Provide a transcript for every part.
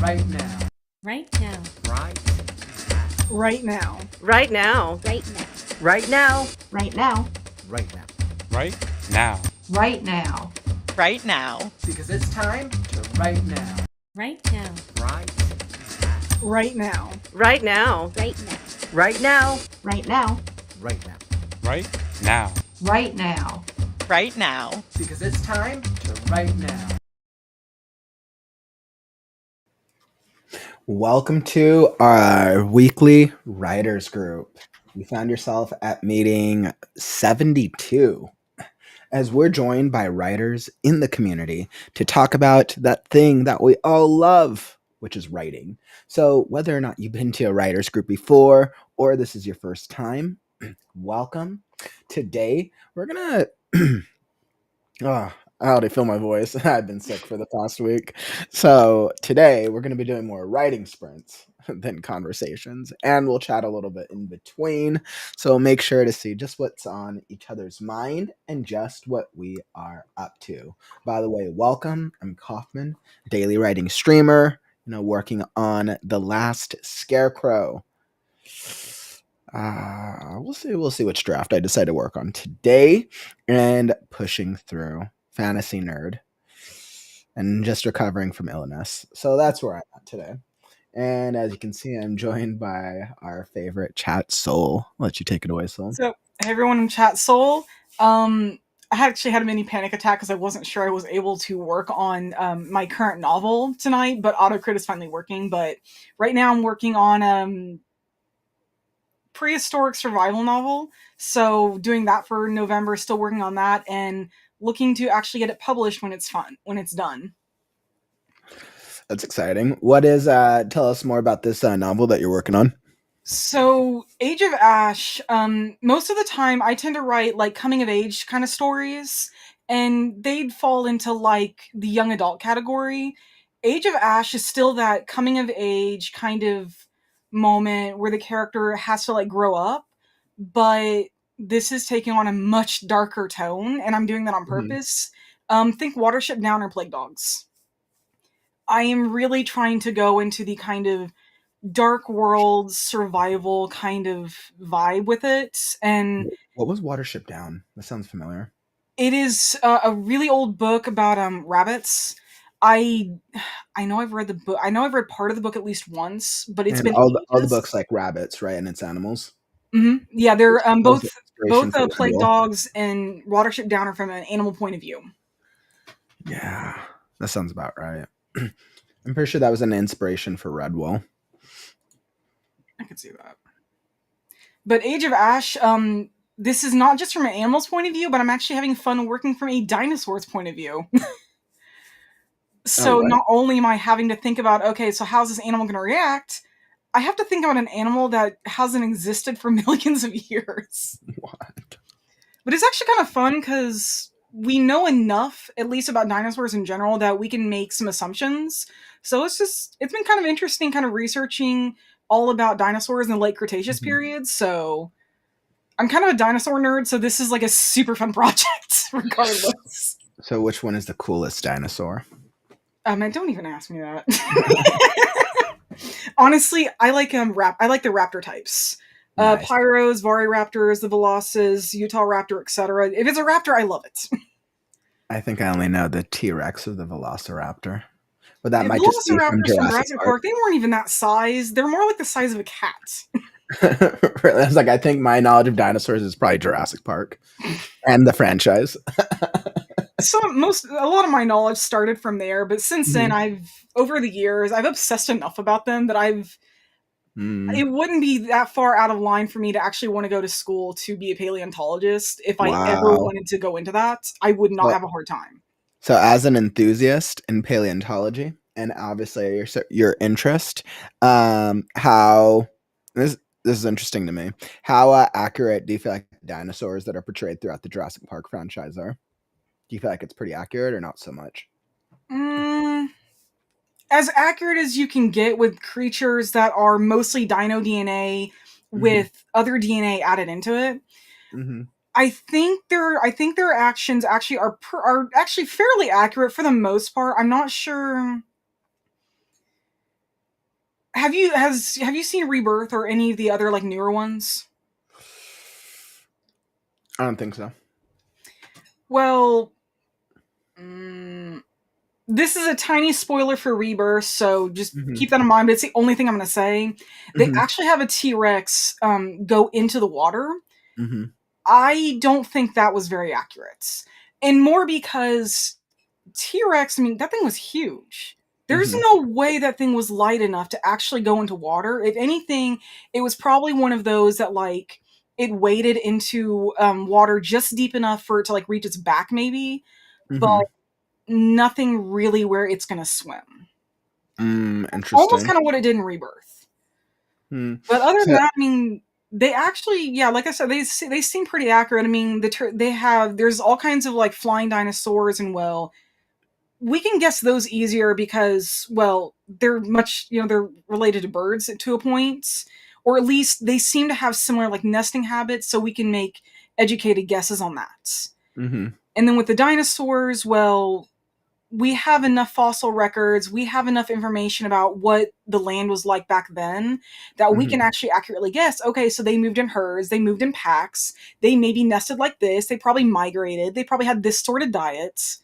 right now. Right now. Right now. Right now. Right now. Right now. Right now. Right now. Right now. Right now. Right now. Because it's time to right now. Right now. Right now. Right now. Right now. Right now. Right now. Right now. Right now. Right now. Right now. Because it's time to right now. Welcome to our weekly writers group. You found yourself at meeting 72 as we're joined by writers in the community to talk about that thing that we all love, which is writing. So whether or not you've been to a writers group before or this is your first time, welcome. Today we're gonna I already feel my voice. I've been sick for the past week. So today we're going to be doing more writing sprints than conversations, and we'll chat a little bit in between. So make sure to see just what's on each other's mind and just what we are up to. By the way, welcome. I'm Kaufman, daily writing streamer, working on The Last Scarecrow. We'll see which draft I decide to work on today, and pushing through fantasy nerd and just recovering from illness. So that's where I'm at today. And as you can see, I'm joined by our favorite chat soul. I'll let you take it away, Soul. So, hey everyone in chat soul. I actually had a mini panic attack because I wasn't sure I was able to work on my current novel tonight, but autocrit is finally working. But right now I'm working on prehistoric survival novel, so doing that for November, still working on that and looking to actually get it published when it's done. That's exciting. What is tell us more about this novel that you're working on? So Age of Ash, most of the time I tend to write like coming of age kind of stories, and they'd fall into like the young adult category. Age of Ash is still that coming of age kind of moment where the character has to like grow up, but this is taking on a much darker tone, and I'm doing that on purpose. Think Watership Down or Plague Dogs. I am really trying to go into the kind of dark world survival kind of vibe with it. And what was Watership Down? That sounds familiar. It is a really old book about rabbits. I know I've read the book. I know I've read part of the book at least once, but it's been all the books like rabbits, right? And it's animals. Mm-hmm. Yeah, they're both Plague Redwall. Dogs and Watership Down are from an animal point of view. Yeah, that sounds about right. I'm pretty sure that was an inspiration for Redwall. I could see that. But Age of Ash, this is not just from an animal's point of view, but I'm actually having fun working from a dinosaur's point of view. So not only am I having to think about, okay, so how's this animal going to react? I have to think about an animal that hasn't existed for millions of years. What? But it's actually kind of fun because we know enough, at least about dinosaurs in general, that we can make some assumptions. So it's been kind of interesting kind of researching all about dinosaurs in the late Cretaceous period. So I'm kind of a dinosaur nerd, so this is like a super fun project regardless. So which one is the coolest dinosaur? Man, don't even ask me that. Honestly, I like the raptor types. Nice. Pyros, Variraptors, the Velocas, Utah Raptor, etc. If it's a raptor, I love it. I think I only know the T-Rex of the Velociraptor. But that might just be from Jurassic Park. They weren't even that size. They're more like the size of a cat. That's like, I think my knowledge of dinosaurs is probably Jurassic Park and the franchise. So a lot of my knowledge started from there, but since then over the years, I've obsessed enough about them that it wouldn't be that far out of line for me to actually want to go to school to be a paleontologist. If I ever wanted to go into that, I would not have a hard time. So as an enthusiast in paleontology, and obviously your interest, how this is interesting to me. How accurate do you feel like dinosaurs that are portrayed throughout the Jurassic Park franchise are? Do you feel like it's pretty accurate or not so much? As accurate as you can get with creatures that are mostly dino DNA with other DNA added into it. I think their actions actually are actually fairly accurate for the most part. I'm not sure. have you seen Rebirth or any of the other like newer ones? I don't think so. Well, this is a tiny spoiler for Rebirth, so just keep that in mind. But it's the only thing I'm going to say. They actually have a T-Rex go into the water. I don't think that was very accurate, and more because T-Rex. I mean, that thing was huge. There's no way that thing was light enough to actually go into water. If anything, it was probably one of those that like it waded into water just deep enough for it to like reach its back, maybe, but nothing really where it's gonna swim. Interesting. Almost kind of what it did in Rebirth. But other than that, I mean, they actually, yeah, like I said, they seem pretty accurate. I mean, there's all kinds of like flying dinosaurs, and well, we can guess those easier because, well, they're much, they're related to birds to a point, or at least they seem to have similar like nesting habits, so we can make educated guesses on that. And then with the dinosaurs, well, we have enough fossil records, we have enough information about what the land was like back then that we can actually accurately guess, okay, so they moved in herds, they moved in packs, they maybe nested like this, they probably migrated, they probably had this sort of diet.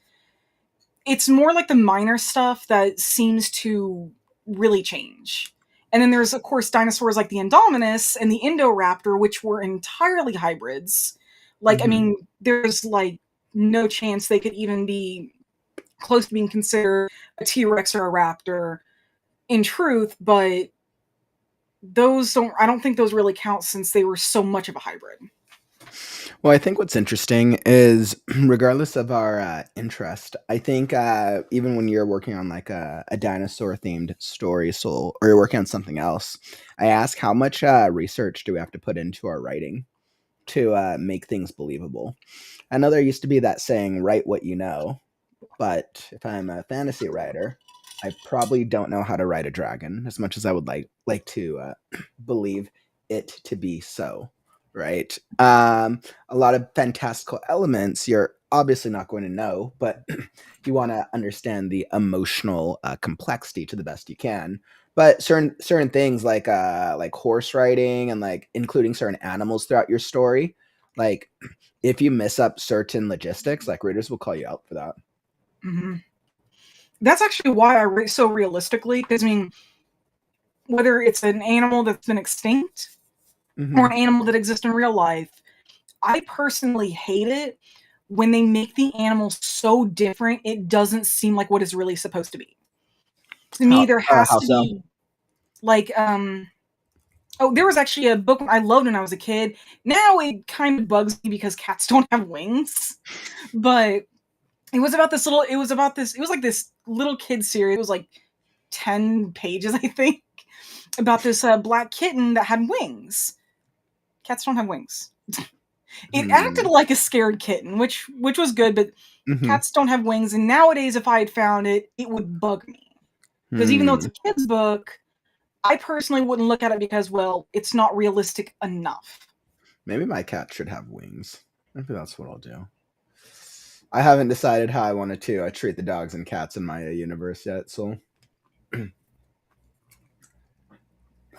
It's more like the minor stuff that seems to really change. And then there's, of course, dinosaurs like the Indominus and the Indoraptor, which were entirely hybrids. Like, I mean, there's like no chance they could even be close to being considered a T-Rex or a raptor in truth, but I don't think those really count since they were so much of a hybrid. Well, I think what's interesting is, regardless of our interest, I think even when you're working on like a dinosaur-themed story, or you're working on something else, I ask how much research do we have to put into our writing to make things believable? I know there used to be that saying, write what you know, but if I'm a fantasy writer, I probably don't know how to write a dragon as much as I would like to believe it to be so. Right. A lot of fantastical elements you're obviously not going to know, but you want to understand the emotional complexity to the best you can. But certain things like horse riding and like including certain animals throughout your story, like if you miss up certain logistics, like readers will call you out for that. That's actually why I write so realistically, because I mean, whether it's an animal that's been extinct or an animal that exists in real life, I personally hate it when they make the animal so different it doesn't seem like what it's really supposed to be. To me, there has to be like there was actually a book I loved when I was a kid. Now it kind of bugs me because cats don't have wings, but it was like this little kid series. It was like 10 pages, I think, about this black kitten that had wings. Cats don't have wings. It acted like a scared kitten, which was good, but cats don't have wings. And nowadays, if I had found it, it would bug me. Because even though it's a kid's book, I personally wouldn't look at it because, well, it's not realistic enough. Maybe my cat should have wings. Maybe that's what I'll do. I haven't decided how I wanted to treat the dogs and cats in my universe yet, so...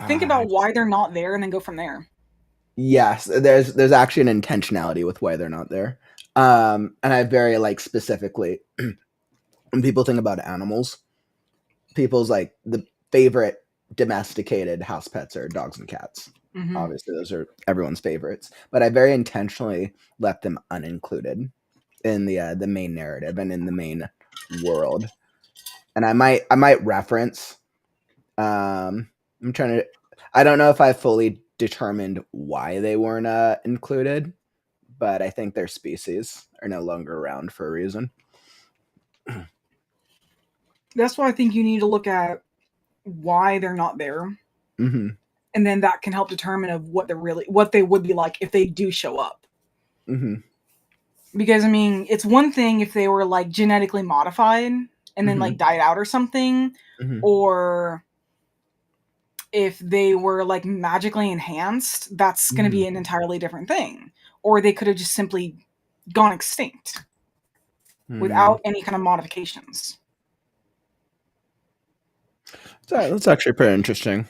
Think about why they're not there and then go from there. Yes, there's actually an intentionality with why they're not there. And I very specifically, when people think about animals, people's the favorite domesticated house pets are dogs and cats. Obviously, those are everyone's favorites. But I very intentionally left them unincluded in the main narrative and in the main world. And I might reference. I don't know if I fully determined why they weren't included, but I think their species are no longer around for a reason. That's why I think you need to look at why they're not there, and then that can help determine of what they would be like if they do show up. Because I mean, it's one thing if they were genetically modified and then died out or something, or if they were magically enhanced, that's going to be an entirely different thing. Or they could have just simply gone extinct without any kind of modifications. It's That's actually pretty interesting.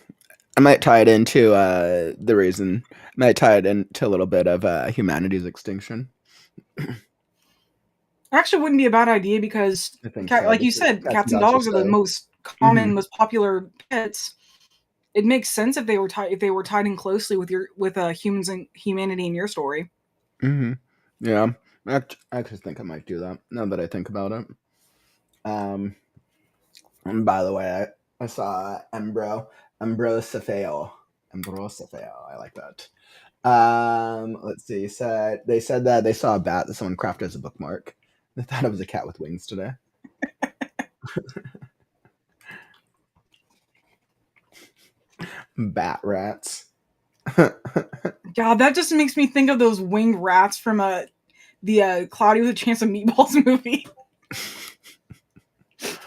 I might tie it into the reason. Might tie it into a little bit of humanity's extinction. Actually, wouldn't be a bad idea because, I think so. like you Because said, cats cats and and dogs dogs are the are most common, Mhm. most popular pets. It makes sense if they were tied in closely with humans and humanity in your story. Mm-hmm. Yeah, I actually think I might do that now that I think about it. And by the way, I saw Ambrosifeo. Ambrosifeo. I like that. Let's see. They said that they saw a bat that someone crafted as a bookmark. They thought it was a cat with wings today. Bat rats. God, that just makes me think of those winged rats from the Cloudy with a Chance of Meatballs movie.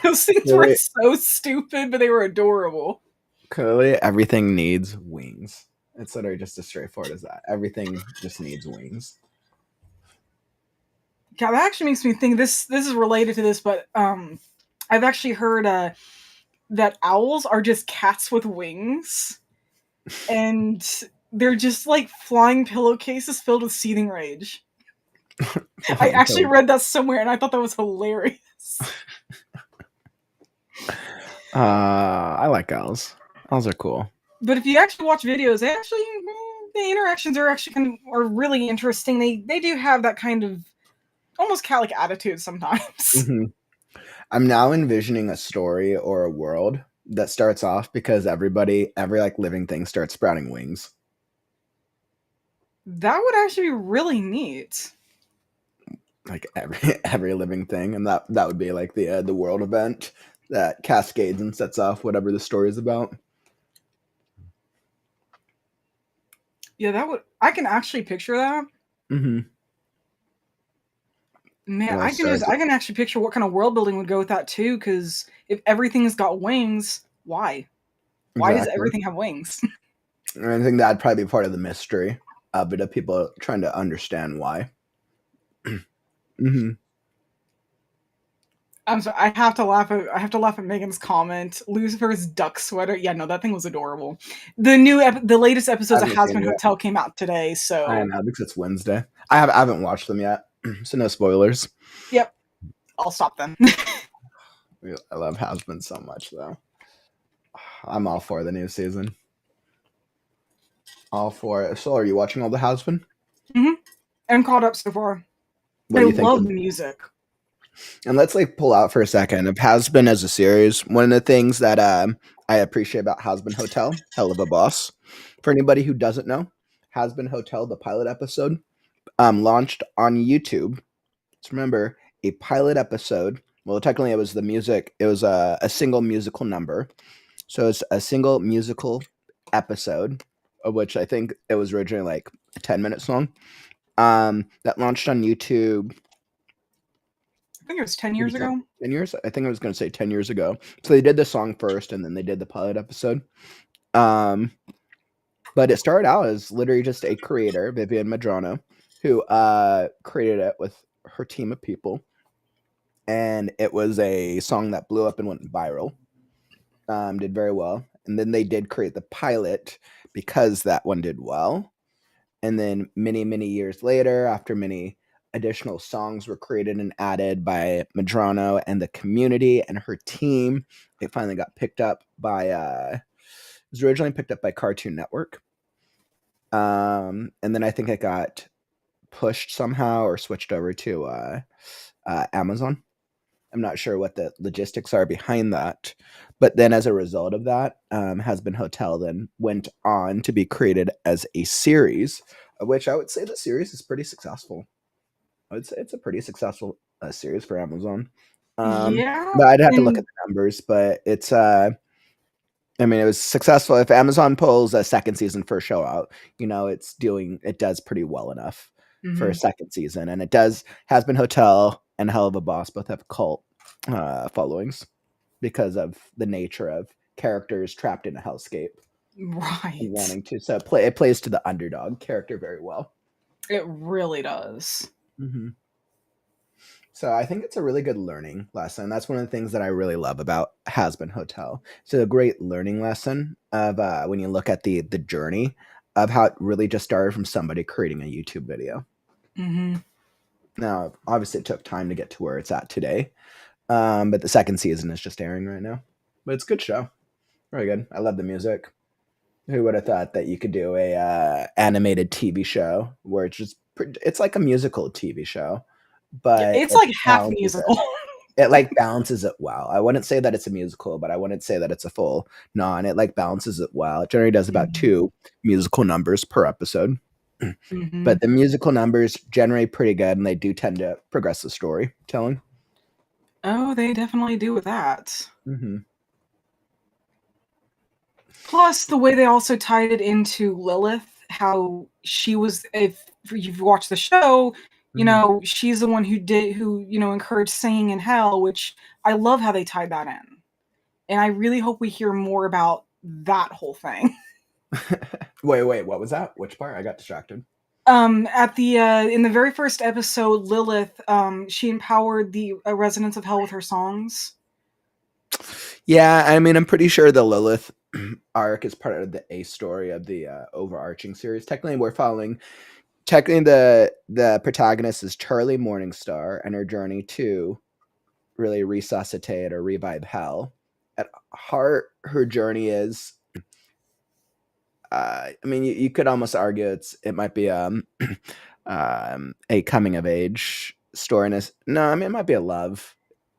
Those things were Really? so stupid, but they were adorable. Clearly, everything needs wings. It's literally just as straightforward as that. Everything just needs wings. God, that actually makes me think this is related to this, but I've actually heard that owls are just cats with wings, and they're just like flying pillowcases filled with seething rage. I actually read that somewhere, and I thought that was hilarious. I like owls. Owls are cool. But if you actually watch videos, the interactions are actually are really interesting. They do have that kind of almost cat-like attitude sometimes. Mm-hmm. I'm now envisioning a story or a world that starts off because every like living thing starts sprouting wings. That would actually be really neat. Like every living thing, and that would be like the world event that cascades and sets off whatever the story is about. Yeah, I can actually picture that. Mm-hmm. Man, I can actually picture what kind of world building would go with that too. Because if everything's got wings, why? Why does everything have wings? And I think that'd probably be part of the mystery, but of people trying to understand why. Mm-hmm. I'm sorry. I have to laugh at Megan's comment. Lucifer's duck sweater. Yeah, no, that thing was adorable. The latest episodes of Hazbin Hotel came out today, so I know because it's Wednesday. I haven't watched them yet, so no spoilers. Yep, I'll stop then. I love Hazbin so much, though. I'm all for the new season. All for it. So, are you watching all the Hazbin? Mm-hmm. I'm caught up so far. What do you think? I love the music. And let's pull out for a second of Hazbin as a series. One of the things that I appreciate about Hazbin Hotel, hell of a boss. For anybody who doesn't know, Hazbin Hotel, the pilot episode, launched on YouTube. Let's remember a pilot episode. Well, technically, it was the music. It was a single musical number, so it's a single musical episode, of which I think it was originally like a 10-minute song. That launched on YouTube. I think it was 10 years ago. 10 years? I think I was going to say 10 years ago. So they did the song first, and then they did the pilot episode. But it started out as literally just a creator, Vivian Madrano, who created it with her team of people. And it was a song that blew up and went viral. Did very well. And then they did create the pilot because that one did well. And then many, many years later, after many additional songs were created and added by Madrano and the community and her team, it finally got picked up by it was originally picked up by Cartoon Network. And then I think it got pushed somehow or switched over to Amazon. I'm not sure what the logistics are behind that. But then as a result of that, Hazbin Hotel then went on to be created as a series, of which I would say the series is pretty successful. I would say it's a pretty successful series for Amazon. Yeah. But I'd have to look at the numbers, but it's I mean, it was successful. If Amazon pulls a second season for a show out, it does pretty well enough for a second season. And it does. Hazbin Hotel and Hell of a Boss both have cult followings because of the nature of characters trapped in a hellscape. Right. Wanting to. So it plays to the underdog character very well. It really does. Mm-hmm. So I think it's a really good learning lesson. That's one of the things that I really love about Has Been Hotel. It's a great learning lesson of when you look at the journey of how it really just started from somebody creating a YouTube video. Mm-hmm. Now, obviously, it took time to get to where it's at today, but the second season is just airing right now. But it's a good show, very good. I love the music. Who would have thought that you could do a animated TV show where it's like a musical TV show, Yeah, but it's like half balances musical. it like balances it well. I wouldn't say that it's a musical, but I wouldn't say that it's a full non. It like balances it well. It generally does about Mhm. 2 musical numbers per episode, Mhm. but the musical numbers generally pretty good, and they do tend to progress the storytelling. Oh, they definitely do with that. Mm-hmm. Plus, the way they also tied it into Lilith, how she was, if you've watched the show, you Mm-hmm. know, she's the one who encouraged singing in hell, which I love how they tied that in. And I really hope we hear more about that whole thing. Wait, what was that? Which part? I got distracted. At the in the very first episode, Lilith, she empowered the residents of hell with her songs. Yeah, I mean, I'm pretty sure the Lilith arc is part of the A story of the overarching series. Technically, the protagonist is Charlie Morningstar and her journey to really resuscitate or revive hell. At heart, her journey is, I mean, you could almost argue it might be a coming of age story. No, I mean, it might be a love.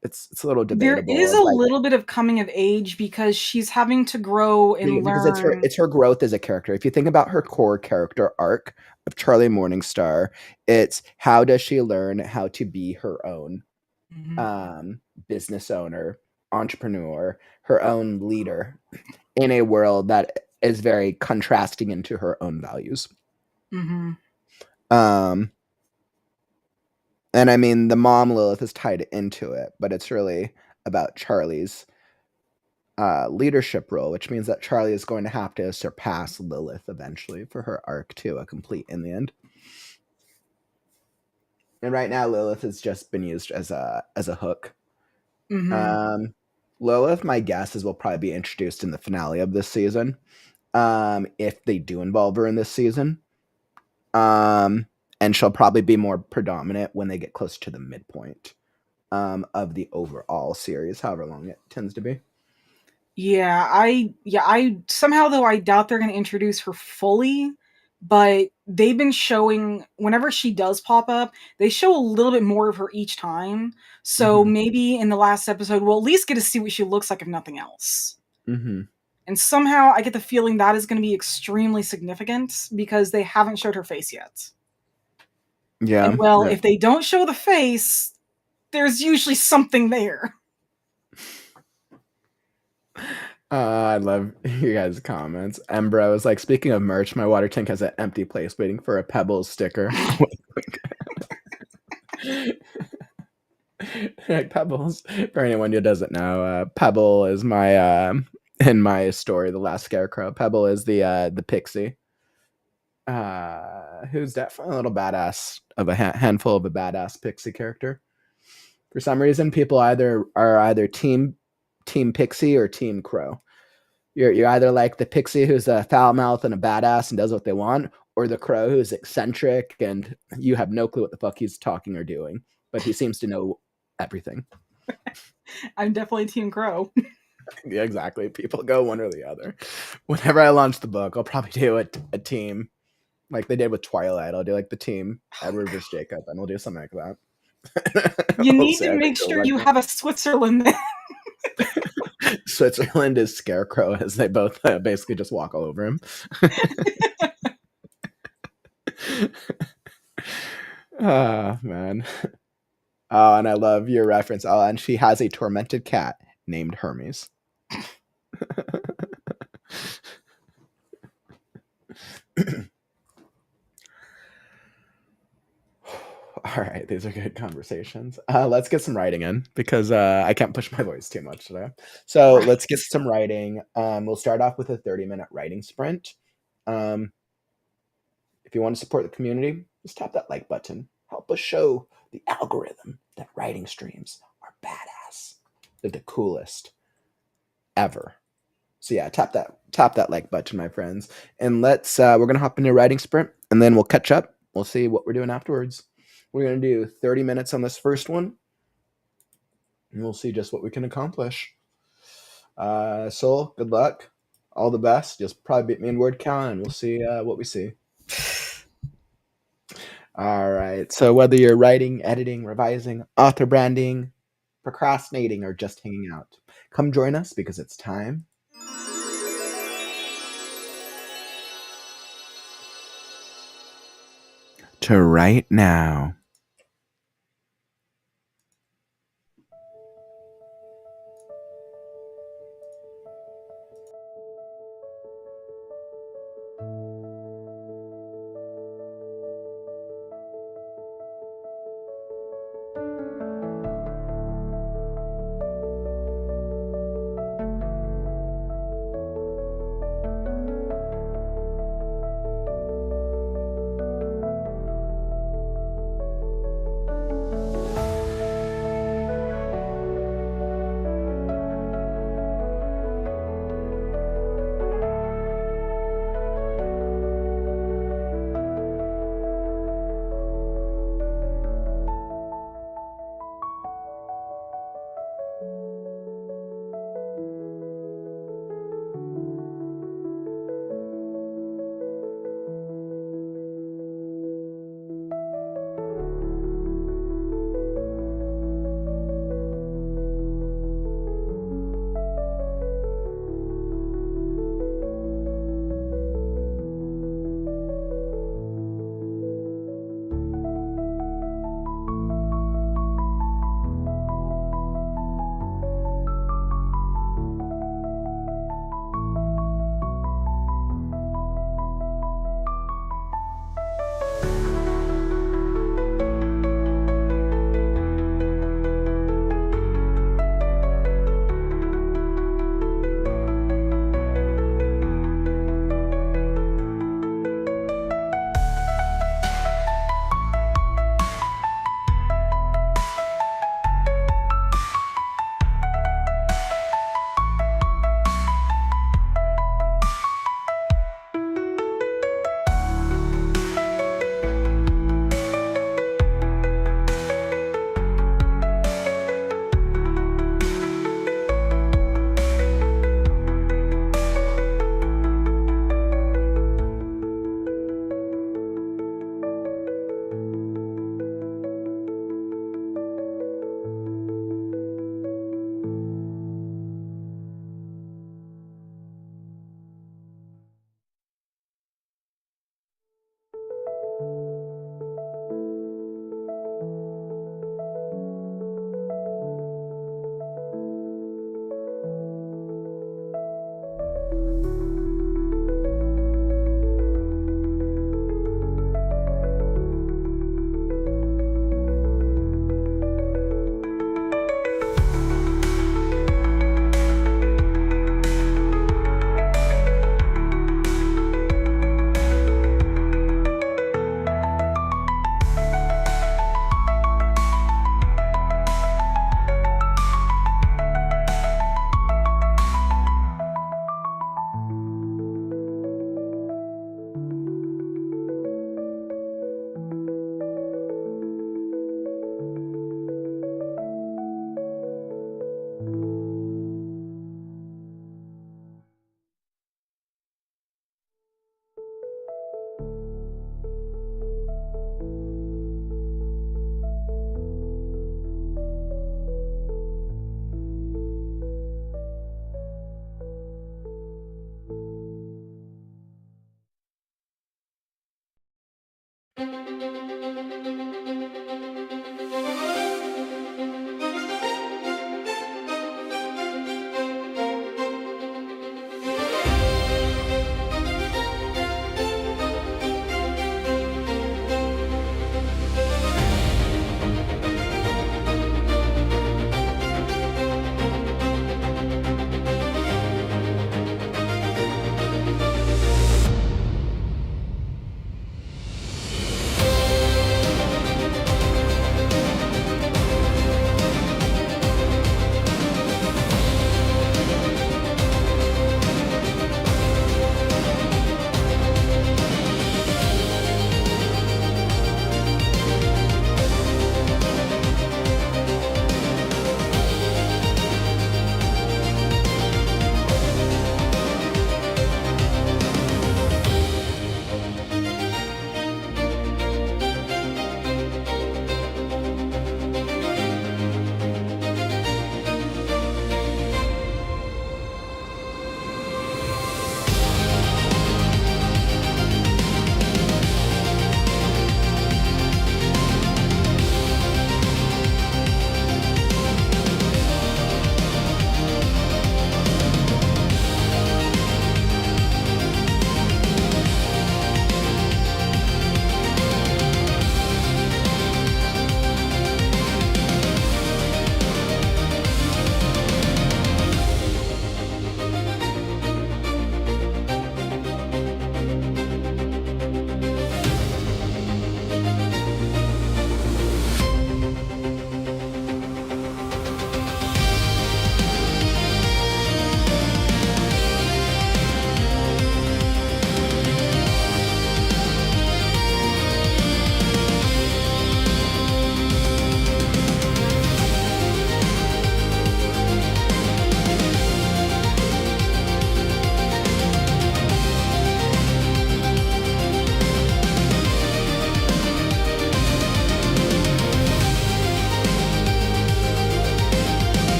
It's a little There debatable. is Of a like, little bit of coming of age because she's having to grow and because learn. it's her growth as a character. If you think about her core character arc of Charlie Morningstar, it's how does she learn how to be her own Mhm. business owner, entrepreneur, her own leader in a world that is very contrasting into her own values. Mhm. Um, and I mean, the mom Lilith is tied into it, but it's really about Charlie's leadership role, which means that Charlie is going to have to surpass Lilith eventually for her arc to complete in the end. And right now, Lilith has just been used as a hook. Mhm. Lilith, my guess is will probably be introduced in the finale of this season, if they do involve her in this season. And she'll probably be more predominant when they get close to the midpoint of the overall series, however long it tends to be. I somehow though I doubt they're going to introduce her fully, but they've been showing whenever she does pop up, they show a little bit more of her each time. So Mm-hmm. maybe in the last episode we'll at least get to see what she looks like if nothing else. Mm-hmm. And somehow I get the feeling that is going to be extremely significant because they haven't showed her face yet. Yeah. And well, if they don't show the face, there's usually something there. I love you guys' comments. Embro is like, speaking of merch, my water tank has an empty place waiting for a Pebbles sticker. Like Pebbles. For anyone who doesn't know, Pebble is my in my story, The Last Scarecrow. Pebble is the pixie. Who's definitely a little badass of a handful of a badass pixie character. For some reason, people are either team pixie or team crow. You're either like the pixie who's a foul mouth and a badass and does what they want, or the crow who's eccentric and you have no clue what the fuck he's talking or doing, but he seems to know everything. I'm definitely Team Crow. Yeah, exactly. People go one or the other. Whenever I launch the book, I'll probably do a team like they did with Twilight. I'll do like the team Edward versus Jacob, and we'll do something like that. You We'll need see to how it make goes sure like you that. have a Switzerland there. Switzerland is Scarecrow as they both basically just walk all over him. Oh, man. Oh, and I love your reference. Oh, and she has a tormented cat named Hermes. All right, these are good conversations. Let's get some writing in because I can't push my voice too much today. So let's get some writing. We'll start off with a 30-minute writing sprint. If you want to support the community, just tap that like button. Help us show the algorithm that writing streams are badass. They're the coolest ever. So yeah, tap that like button, my friends. And we're gonna hop into a writing sprint and then we'll catch up. We'll see what we're doing afterwards. We're gonna do 30 minutes on this first one. And we'll see just what we can accomplish. Soul, good luck. All the best. Just probably beat me in word count and we'll see what we see. All right. So whether you're writing, editing, revising, author branding, procrastinating, or just hanging out, come join us because it's time to write now.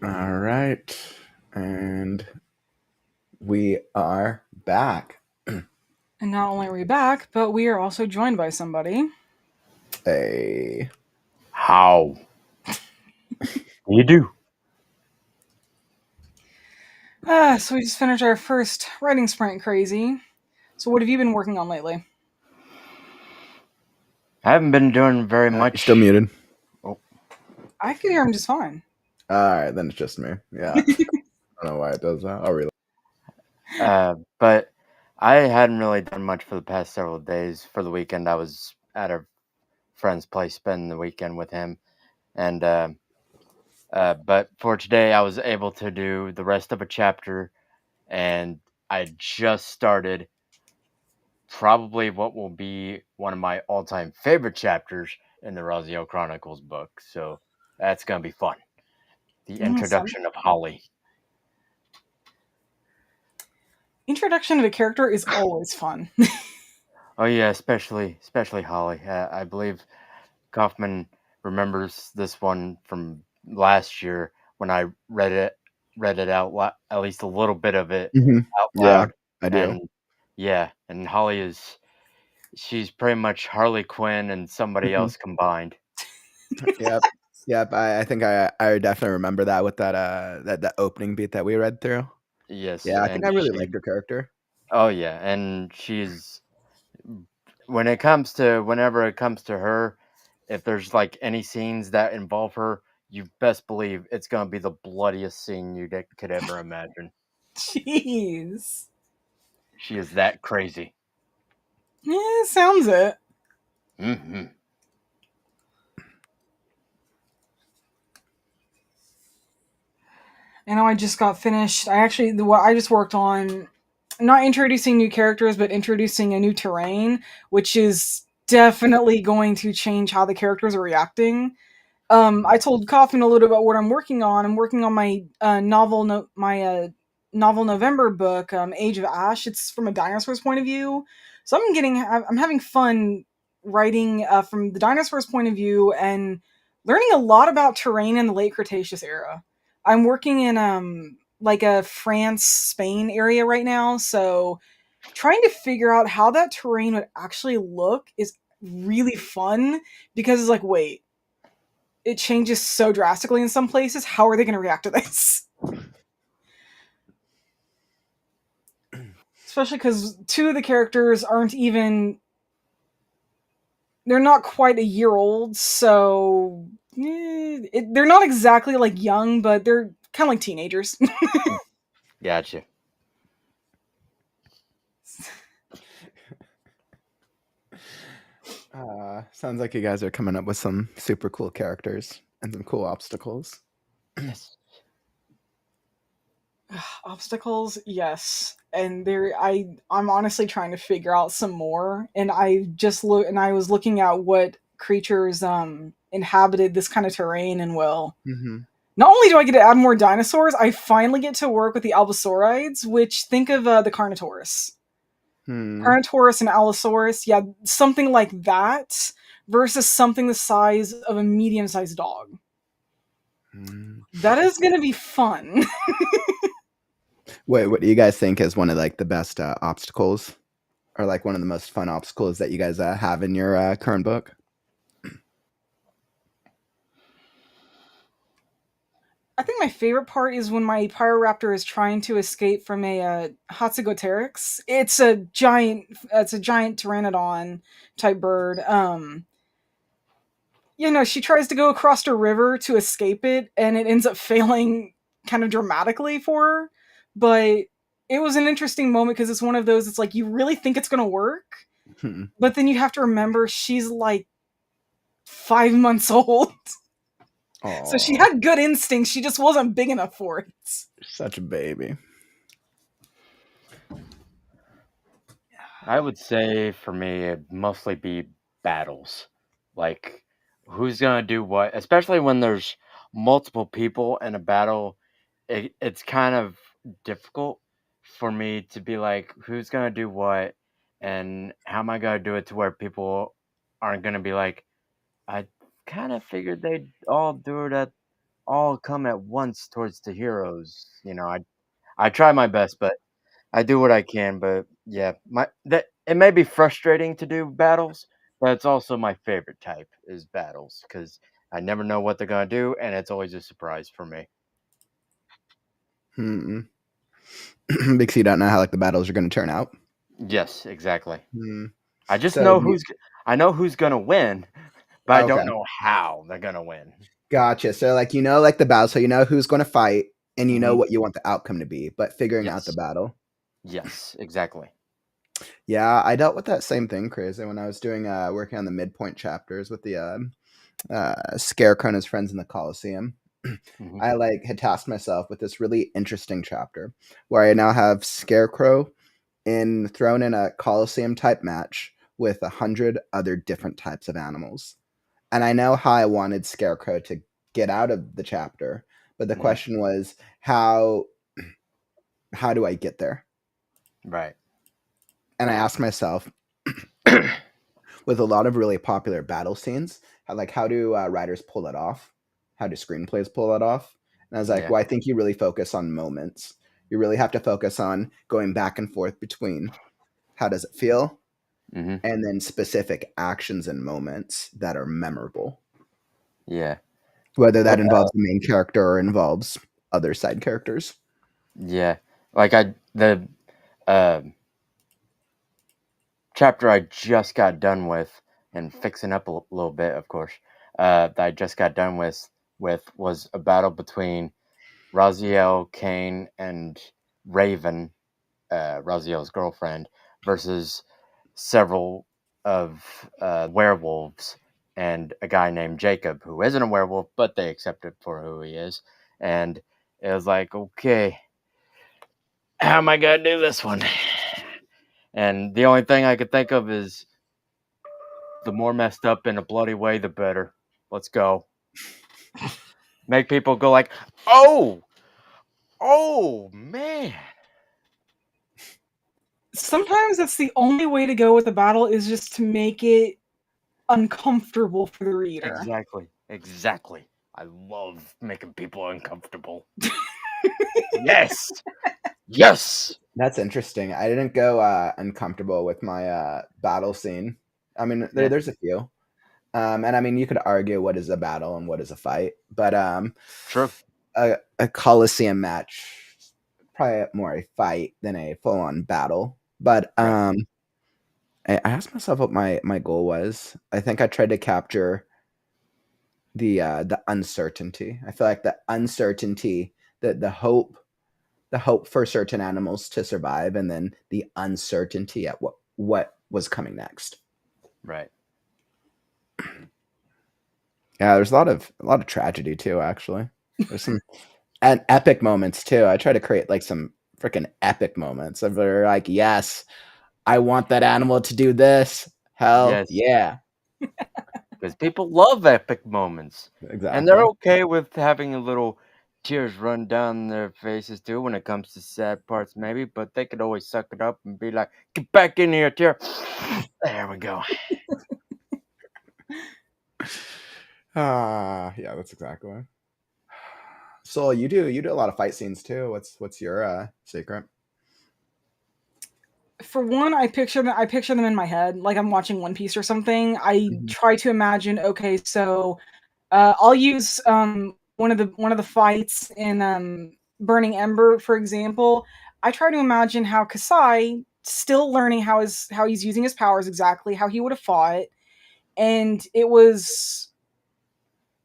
All right. And we are back. And not only are we back, but we are also joined by somebody. Hey. How? You do. So we just finished our first writing sprint, crazy. So what have you been working on lately? I haven't been doing very You're much. still muted. I can hear him just fine. All right, then it's just me. Yeah. I don't know why it does that. Oh, really? But I hadn't really done much for the past several days. For the weekend, I was at a friend's place spending the weekend with him. And but for today, I was able to do the rest of a chapter, and I just started probably what will be one of my all-time favorite chapters in the Razio Chronicles book. So that's going to be fun. The introduction of Holly. Introduction of a character is always fun. Oh yeah, especially Holly. I believe Kaufman remembers this one from last year when I read it out at least a little bit of it out Yeah, loud. I do. And yeah, and Holly she's pretty much Harley Quinn and somebody else combined. Yep. I think I definitely remember that with that opening beat that we read through. Yes. Yeah, I think I really liked her character. Oh yeah, and she's whenever it comes to her, if there's like any scenes that involve her, you best believe it's gonna be the bloodiest scene you could ever imagine. Jeez. She is that crazy. Yeah, sounds it. Mm-hmm. I know I just got finished. I just worked on not introducing new characters, but introducing a new terrain, which is definitely going to change how the characters are reacting. I told Coffin a little about what I'm working on. I'm working on my novel November book, Age of Ash. It's from a dinosaur's point of view, so I'm having fun writing from the dinosaur's point of view and learning a lot about terrain in the late Cretaceous era. I'm working in like a France Spain area right now, so trying to figure out how that terrain would actually look is really fun because it's like, wait, it changes so drastically in some places. How are they going to react to this? Especially because two of the characters they're not quite a year old, so they're not exactly like young, but they're kind of like teenagers. Gotcha. Sounds like you guys are coming up with some super cool characters and some cool obstacles. Yes. Obstacles, yes. And I'm honestly trying to figure out some more. And I was looking at what creatures inhabited this kind of terrain, and not only do I get to add more dinosaurs, I finally get to work with the Allosaurids, which think of the Carnotaurus. Carnotaurus and Allosaurus, yeah, something like that versus something the size of a medium-sized dog. That is going to be fun. Wait, what do you guys think is one of like the best obstacles, or like one of the most fun obstacles that you guys have in your current book? I think my favorite part is when my Pyroraptor is trying to escape from a Hatsugoteryx. It's a giant pteranodon type bird. She tries to go across a river to escape it, and it ends up failing kind of dramatically for her. But it was an interesting moment because it's one of those. It's like you really think it's going to work, but then you have to remember she's like 5 months old. Aww. So she had good instincts, she just wasn't big enough for it. Such a baby. I would say for me it'd mostly be battles. Like who's gonna do what, especially when there's multiple people in a battle. It's kind of difficult for me to be like, who's gonna do what, and how am I gonna do it to where people aren't gonna be like, I kind of figured they'd all do it at all come at once towards the heroes. I try my best, but I do what I can. But yeah, it may be frustrating to do battles, but it's also my favorite type is battles because I never know what they're gonna do, and it's always a surprise for me. Because you don't know how like the battles are going to turn out. Yes, exactly. Hmm. I just So know you- I know who's gonna win, but I Okay. don't know how they're gonna win. Gotcha. So like like the battle, so you know who's going to fight, and you know Mhm. what you want the outcome to be, but figuring out the Yes. battle. Yes, exactly. Yeah, I dealt with that same thing, crazy, when I was doing working on the midpoint chapters with the Scarecrow and his friends in the Colosseum. Mhm. I like had tasked myself with this really interesting chapter where I now have Scarecrow thrown in a Colosseum type match with 100 other different types of animals. And I know how I wanted Scarecrow to get out of the chapter, but the Mhm. question was how do I get there? Right. And I asked myself, with a lot of really popular battle scenes, how do writers pull that off? How do screenplays pull that off? And I was like, Yeah. well, I think you really focus on moments. You really have to focus on going back and forth between how does it feel, Mhm. and then specific actions and moments that are memorable. Yeah. Whether that Like, involves the main character or involves other side characters. yeah. Like the chapter I just got done with and fixing up a little bit, of course. That I just got done with was a battle between Raziel, Kane, and Raven, Raziel's girlfriend, versus several of werewolves and a guy named Jacob, who isn't a werewolf, but they accept it for who he is. And it was like, okay, how am I gonna do this one? And the only thing I could think of is the more messed up in a bloody way, the better. Let's go. Make people go like, oh, man. Sometimes that's the only way to go with a battle is just to make it uncomfortable for the reader. Exactly. I love making people uncomfortable. Yes. Yes. That's interesting. I didn't go uncomfortable with my battle scene. I mean, Yeah. there's a few. And I mean, you could argue what is a battle and what is a fight, but True. a Colosseum match probably more a fight than a full on battle. But Right. I asked myself what my goal was. I think I tried to capture the uncertainty. I feel like the uncertainty, the hope for certain animals to survive, and then the uncertainty at what was coming next. Right. Yeah, there's a lot of tragedy too. Actually, there's some and epic moments too. I try to create like some freaking epic moments of where like, yes, I want that animal to do this. Hell Yes. yeah, Because people love epic moments. exactly. And they're okay with having a little tears run down their faces too when it comes to sad parts, maybe, but they could always suck it up and be like, get back in here, tear. There we go. Yeah, that's exactly. So you do a lot of fight scenes too. What's your secret? For one, I picture them in my head, like I'm watching One Piece or something. I Mhm. try to imagine, okay, so I'll use one of the fights in Burning Ember, for example. I try to imagine how Kasai, still learning how he's using his powers exactly, how he would have fought, and it was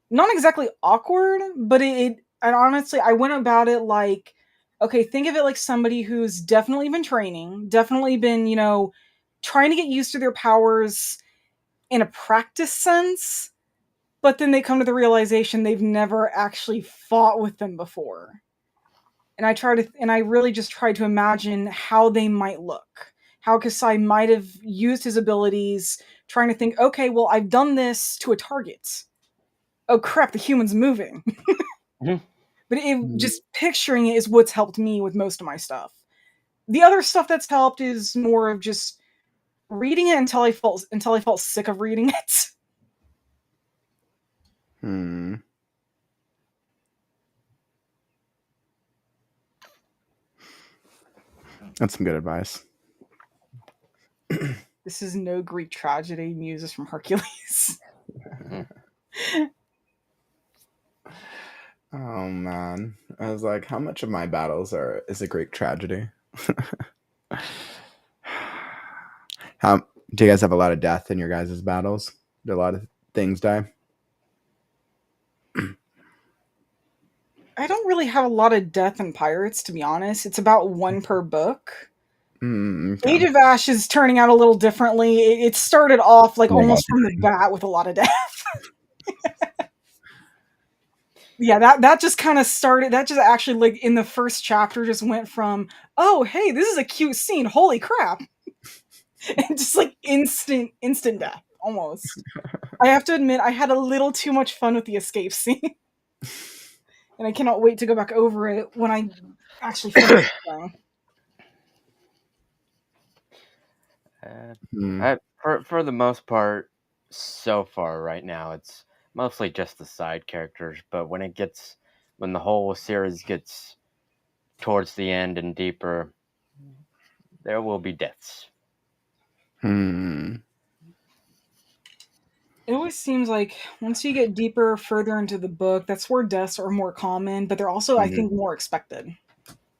not exactly awkward, but and honestly, I went about it like, okay, think of it like somebody who's definitely been training, definitely been, trying to get used to their powers in a practice sense, but then they come to the realization they've never actually fought with them before. And I really just tried to imagine how they might look. How Kasai might have used his abilities, trying to think, okay, well, I've done this to a target. Oh crap, the human's moving. Mhm. But Mhm. just picturing it is what's helped me with most of my stuff. The other stuff that's helped is more of just reading it until I felt sick of reading it. Hmm. That's some good advice. This is no Greek tragedy. Muses from Hercules. Oh man, I was like, how much of my battles is a Greek tragedy? How do you guys have a lot of death in your guys' battles? Do a lot of things die? I don't really have a lot of death in Pirates, to be honest. It's about one per book. Okay. Age of Ash is turning out a little differently. It started off like Yeah. almost from the bat with a lot of death. Yeah, that just kind of started. That just actually like in the first chapter just went from, oh hey, this is a cute scene, holy crap, and just like instant death almost. I have to admit, I had a little too much fun with the escape scene, and I cannot wait to go back over it when I actually finish the thing. For the most part, so far right now, it's mostly just the side characters. But when the whole series gets towards the end and deeper, there will be deaths. It always seems like once you get deeper, further into the book, that's where deaths are more common, but they're also, I think, more expected.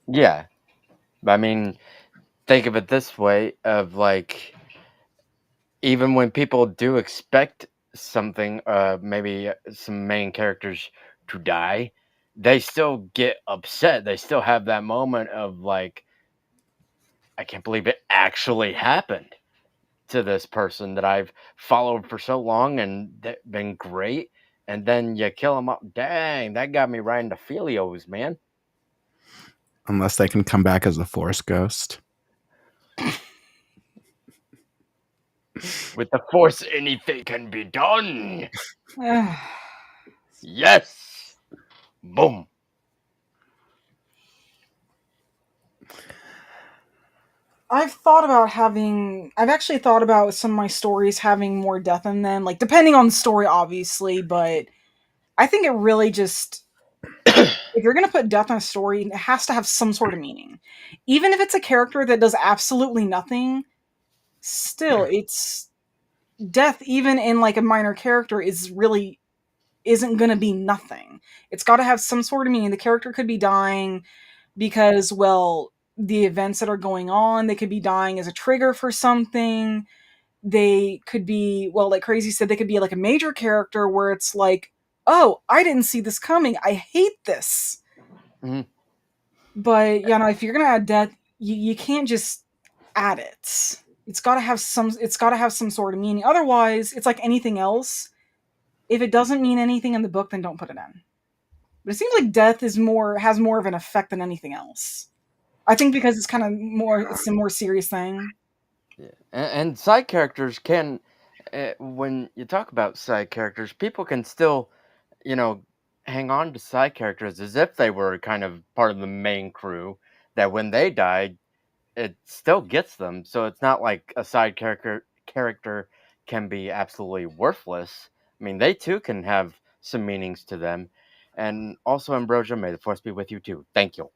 Yeah, but I mean, think of it this way: of like, even when people do expect something, maybe some main characters to die, they still get upset. They still have that moment of like, I can't believe it actually happened to this person that I've followed for so long and been great. And then you kill them up. Dang, that got me right into Felios, man. Unless they can come back as a Force ghost. With the Force, anything can be done. Yes. Boom. I've actually thought about some of my stories having more death in them, like depending on the story, obviously, but I think it really just, if you're going to put death in a story, it has to have some sort of meaning. Even if it's a character that does absolutely nothing, still, it's death, even in like a minor character, isn't going to be nothing. It's got to have some sort of meaning. The character could be dying because, well, the events that are going on, they could be dying as a trigger for something. They could be, well, like Crazy said, they could be like a major character where it's like, oh, I didn't see this coming. I hate this. Mhm. But, you know, if you're going to add death, you can't just add it. It's got to have some sort of meaning. Otherwise, it's like anything else. If it doesn't mean anything in the book, then don't put it in. But it seems like death has more of an effect than anything else. I think because it's a more serious thing. Yeah. And side characters can, when you talk about side characters, people can still, hang on to side characters as if they were kind of part of the main crew, that when they died, it still gets them. So it's not like a side character can be absolutely worthless. I mean, they too can have some meanings to them. And also, Ambrosia, may the force be with you too. Thank you.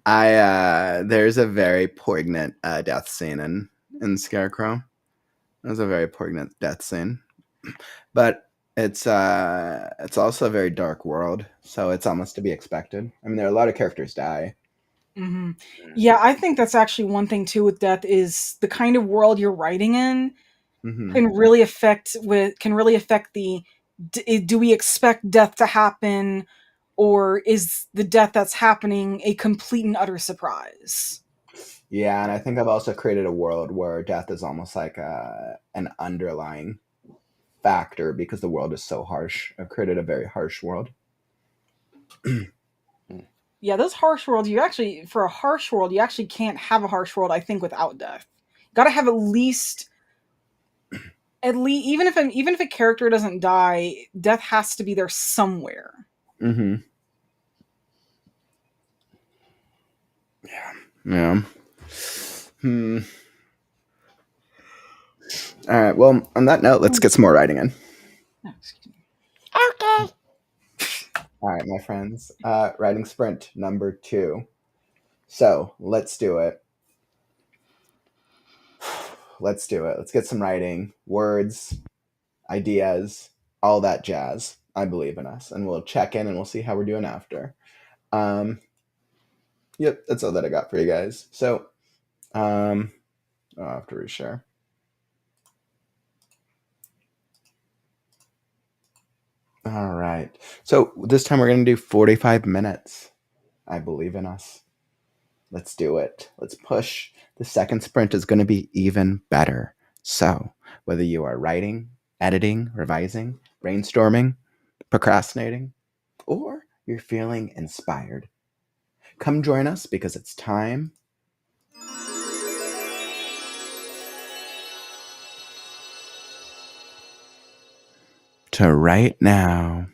There's a very poignant death scene in Scarecrow. There's a very poignant death scene, but it's also a very dark world, so it's almost to be expected. I mean, there are a lot of characters die. Mm-hmm. Yeah, I think that's actually one thing too with death is the kind of world you're writing in can really affect the do we expect death to happen, or is the death that's happening a complete and utter surprise? Yeah, and I think I've also created a world where death is almost like an underlying factor because the world is so harsh. I've created a very harsh world. Yeah, those harsh worlds, for a harsh world, you actually can't have a harsh world, I think, without death. You gotta have at least, even if a character doesn't die, death has to be there somewhere. Mm-hmm. Yeah. All right. Well, on that note, let's get some more writing in. Oh, excuse me. All right, my friends. Writing sprint number 2. So let's do it. Let's do it. Let's get some writing, words, ideas, all that jazz. I believe in us, and we'll check in and we'll see how we're doing after. Yep, that's all that I got for you guys. So, I'll have to reshare. All right. So this time we're going to do 45 minutes. I believe in us. Let's do it. Let's push. The second sprint is going to be even better. So whether you are writing, editing, revising, brainstorming, procrastinating, or you're feeling inspired, come join us because it's time to write now.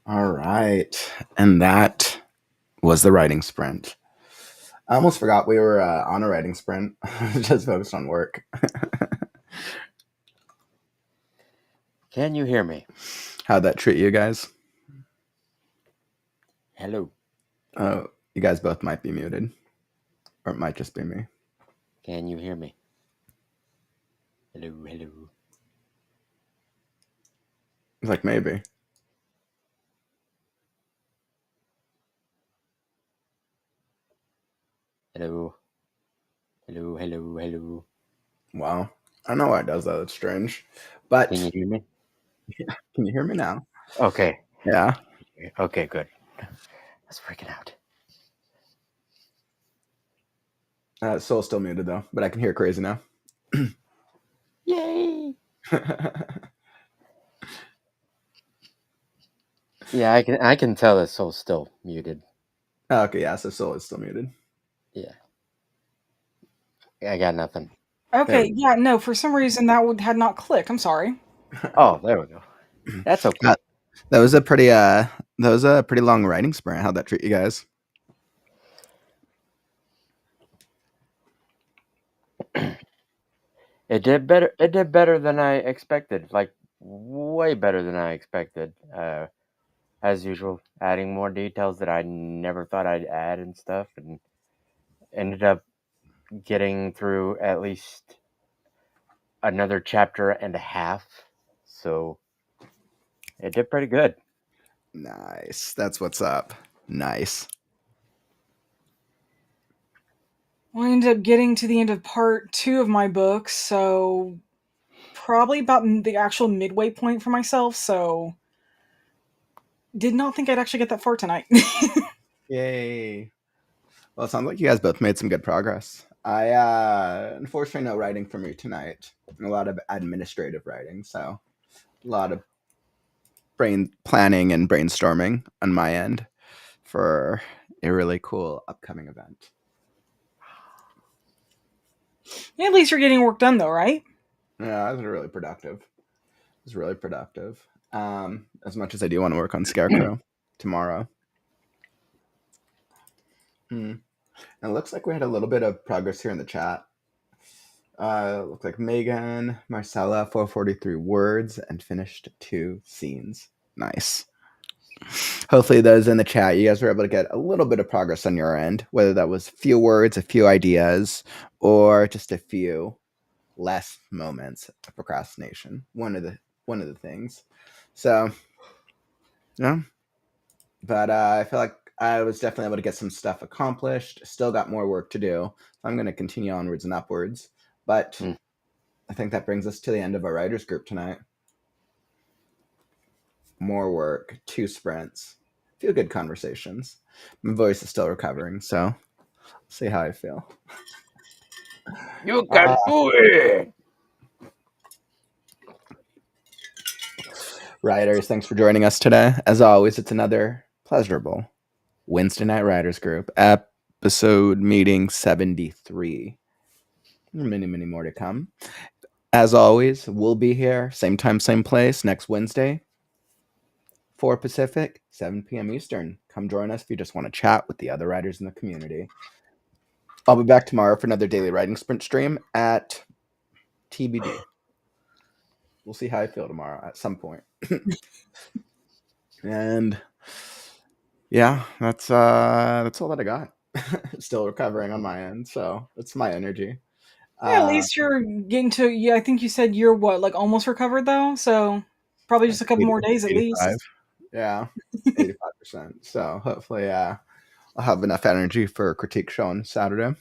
All right. And that was the writing sprint. I almost forgot we were on a writing sprint. Just focused on work. Can you hear me? How'd that treat you guys? Hello. Oh, you guys both might be muted. Or it might just be me. Can you hear me? Hello, hello. Like maybe. Hello. Hello, hello, hello. Wow. I don't know why it does that. It's strange. But Can you hear me? can you hear me now? Okay. Yeah. Okay, good. I was freaking out. Soul's still muted though, but I can hear crazy now. Yay! Yeah, I can tell that Soul's still muted. Okay, yeah, so Soul is still muted. Yeah. I got nothing. Okay, yeah, no, for some reason that had not clicked. I'm sorry. Oh, there we go. That's okay. That was a pretty long writing sprint. How'd that treat you guys? It did better than I expected. Like way better than I expected. As usual, adding more details that I never thought I'd add and stuff, and ended up getting through at least another chapter and a half. So it did pretty good. Nice. That's what's up. Nice. Well, I ended up getting to the end of part 2 of my book, so probably about the actual midway point for myself, so did not think I'd actually get that far tonight. Yay. Well, it sounds like you guys both made some good progress. I unfortunately no writing for me tonight. A lot of administrative writing, so a lot of brain planning and brainstorming on my end for a really cool upcoming event. At least you're getting work done though, right? Yeah, it was really productive. It was really productive. As much as I do want to work on Scarecrow tomorrow. And it looks like we had a little bit of progress here in the chat. Looks like Megan, Marcella, 443 words and finished 2 scenes. Nice. Hopefully those in the chat, you guys were able to get a little bit of progress on your end, whether that was a few words, a few ideas, or just a few less moments of procrastination. One of the things. So, yeah. But I feel like I was definitely able to get some stuff accomplished. Still got more work to do. So I'm going to continue onwards and upwards. But I think that brings us to the end of our writers group tonight. More work, 2 sprints, a few good conversations. My voice is still recovering, so see how I feel. You can do it. Writers, thanks for joining us today. As always, it's another pleasurable Wednesday Night Writers Group, episode meeting 73. Many, many more to come. As always, we'll be here, same time, same place, next Wednesday, 4 Pacific, 7 p.m. Eastern. Come join us if you just want to chat with the other writers in the community. I'll be back tomorrow for another daily writing sprint stream at TBD. We'll see how I feel tomorrow at some point. And yeah, that's all that I got. Still recovering on my end, so that's my energy. Yeah, at least you're getting to. Yeah, I think you said you're what, like almost recovered though. So probably just a couple more days at 85. least. Yeah, 85%. So hopefully, I'll have enough energy for a critique show on Saturday.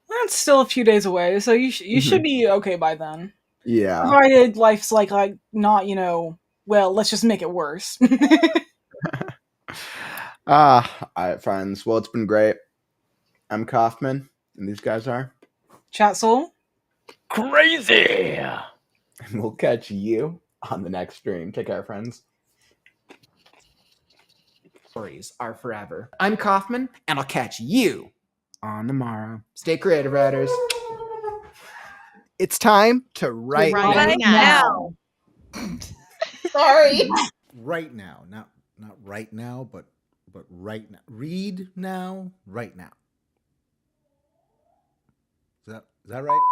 That's still a few days away, so you should be okay by then. Yeah. Provided life's like not, well, let's just make it worse. All right, friends. Well, it's been great. I'm Kaufman, and these guys are Chat Soul. Crazy. And we'll catch you on the next stream. Take care, friends. Stories are forever. I'm Kaufman, and I'll catch you on the morrow. Stay creative, writers. It's time to write Right now. Sorry. right now, not right now, but right now. Read now, right now. Is that right?